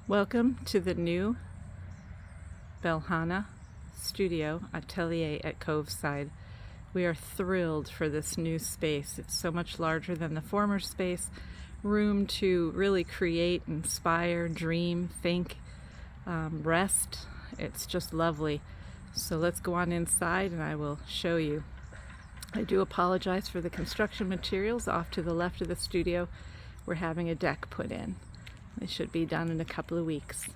Welcome to the new Belhana studio atelier at Coveside. We are thrilled for this new space. It's so much larger than the former space. Room to really create, inspire, dream, think, rest. It's just lovely. So let's go on inside and I will show you. I do apologize for the construction materials. Off to the left of the studio, we're having a deck put in. They should be done in a couple of weeks.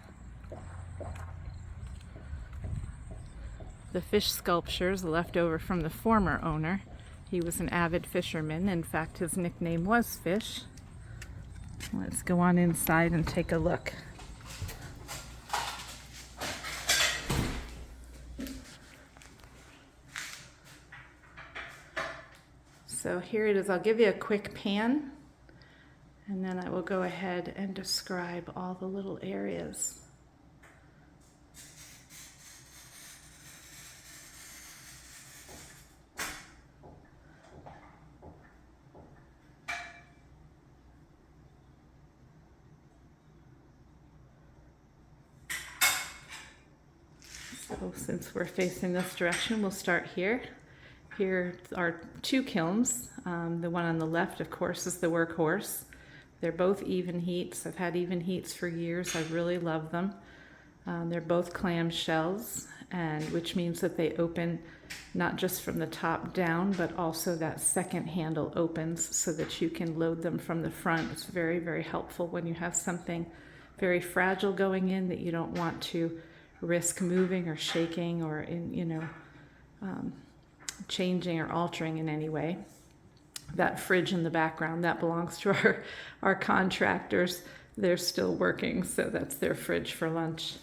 The fish sculptures left over from the former owner. He was an avid fisherman. In fact, his nickname was Fish. Let's go on inside and take a look. So here it is. I'll give you a quick pan, and then I will go ahead and describe all the little areas. So since we're facing this direction, we'll start here. Here are two kilns. The one on the left, of course, is the workhorse. They're both even heats. I've had even heats for years. I really love them. They're both clam shells, and which means that they open not just from the top down, but also that second handle opens so that you can load them from the front. It's very, very helpful when you have something very fragile going in that you don't want to risk moving or shaking or changing or altering in any way. That fridge in the background, that belongs to our contractors. They're still working, so that's their fridge for lunch.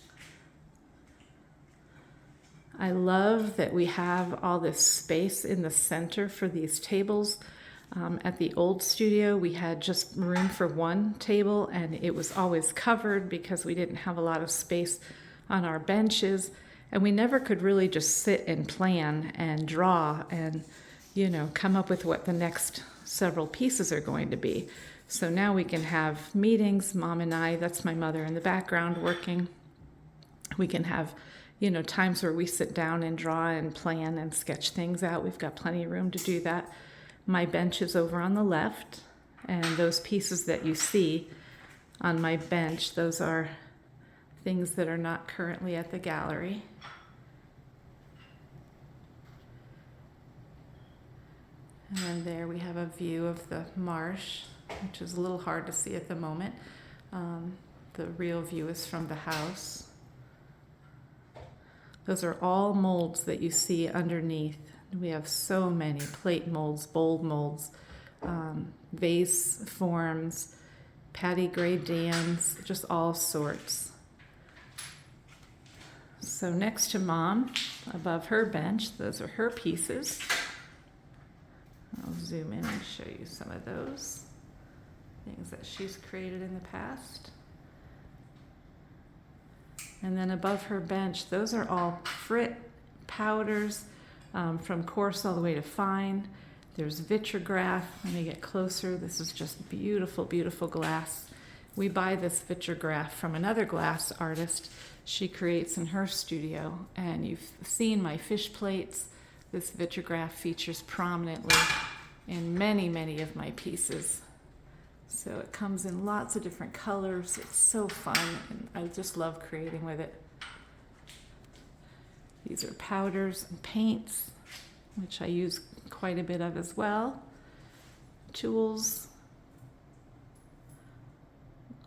I love that we have all this space in the center for these tables. At the old studio, we had just room for one table, and it was always covered because we didn't have a lot of space on our benches, and we never could really just sit and plan and draw and come up with what the next several pieces are going to be. So now we can have meetings, Mom and I, that's my mother in the background working. We can have, times where we sit down and draw and plan and sketch things out. We've got plenty of room to do that. My bench is over on the left, and those pieces that you see on my bench, those are things that are not currently at the gallery. And then there we have a view of the marsh, which is a little hard to see at the moment. The real view is from the house. Those are all molds that you see underneath. We have so many plate molds, bowl molds, vase forms, patty gray dans, just all sorts. So next to Mom, above her bench, those are her pieces. I'll zoom in and show you some of those things that she's created in the past. And then above her bench, those are all frit powders, from coarse all the way to fine. There's vitrograph. Let me get closer. This is just beautiful, beautiful glass. We buy this vitrograph from another glass artist. She creates in her studio, and you've seen my fish plates. This vitrograph features prominently in many, many of my pieces. So it comes in lots of different colors. It's so fun, and I just love creating with it. These are powders and paints, which I use quite a bit of as well. Tools,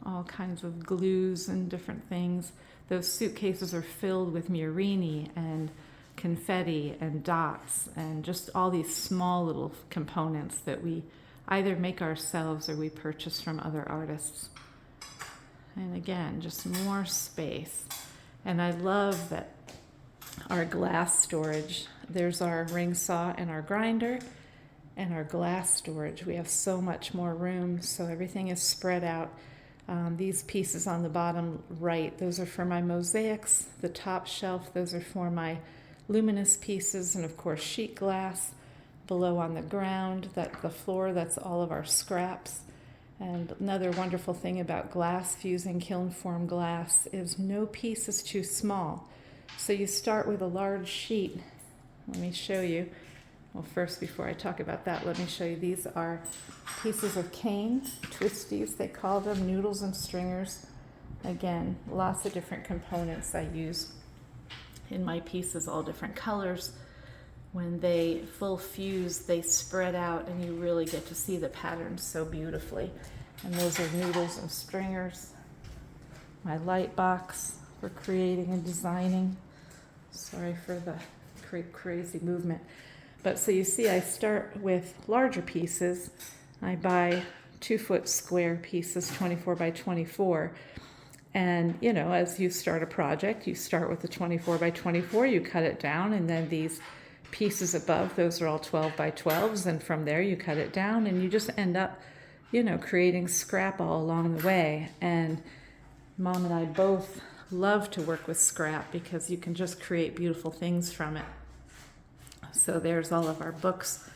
all kinds of glues and different things. Those suitcases are filled with murini and confetti and dots and just all these small little components that we either make ourselves or we purchase from other artists. And again, just more space. And I love that our glass storage, there's our ring saw and our grinder and our glass storage. We have so much more room, so everything is spread out. These pieces on the bottom right, those are for my mosaics. The top shelf, those are for my luminous pieces, and of course sheet glass. Below on the ground, the floor, that's all of our scraps. And another wonderful thing about glass fusing kiln form glass is no piece is too small. So you start with a large sheet. Let me show you. Well, first, before I talk about that, let me show you. These are pieces of cane, twisties, they call them, noodles and stringers. Again, lots of different components I use in my pieces, all different colors. When they full fuse, they spread out and you really get to see the patterns so beautifully. And those are noodles and stringers. My light box for creating and designing. Sorry for the crazy movement. But so you see, I start with larger pieces. I buy 2-foot square pieces, 24 by 24. And, you know, as you start a project, you start with the 24 by 24, you cut it down, and then these pieces above, those are all 12 by 12s, and from there you cut it down, and you just end up, you know, creating scrap all along the way. And Mom and I both love to work with scrap because you can just create beautiful things from it. So there's all of our books,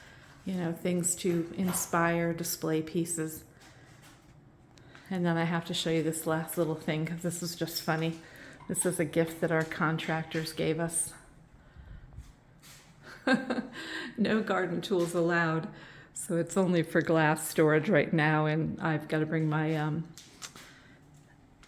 you know, things to inspire, display pieces. And then I have to show you this last little thing because this is just funny. This is a gift that our contractors gave us. No garden tools allowed. So it's only for glass storage right now, and I've got to bring my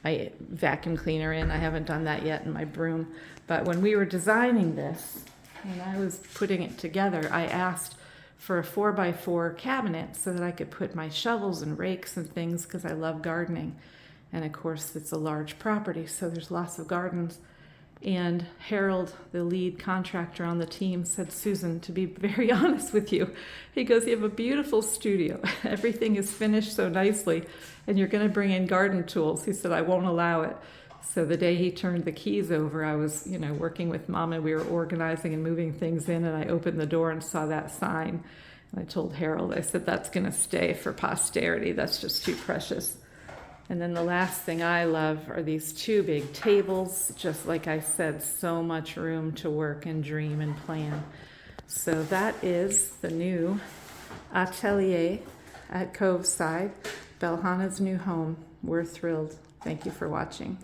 vacuum cleaner in. I haven't done that yet, and my broom. But when we were designing this, when I was putting it together, I asked for a 4x4 cabinet so that I could put my shovels and rakes and things because I love gardening. And of course, it's a large property, so there's lots of gardens. And Harold, the lead contractor on the team, said, Susan, to be very honest with you, he goes, you have a beautiful studio. Everything is finished so nicely, and you're going to bring in garden tools. He said, I won't allow it. So the day he turned the keys over, I was, you know, working with Mom, and we were organizing and moving things in, and I opened the door and saw that sign. And I told Harold, I said, that's going to stay for posterity. That's just too precious. And then the last thing I love are these 2 big tables. Just like I said, so much room to work and dream and plan. So that is the new atelier at Coveside, Belhana's new home. We're thrilled. Thank you for watching.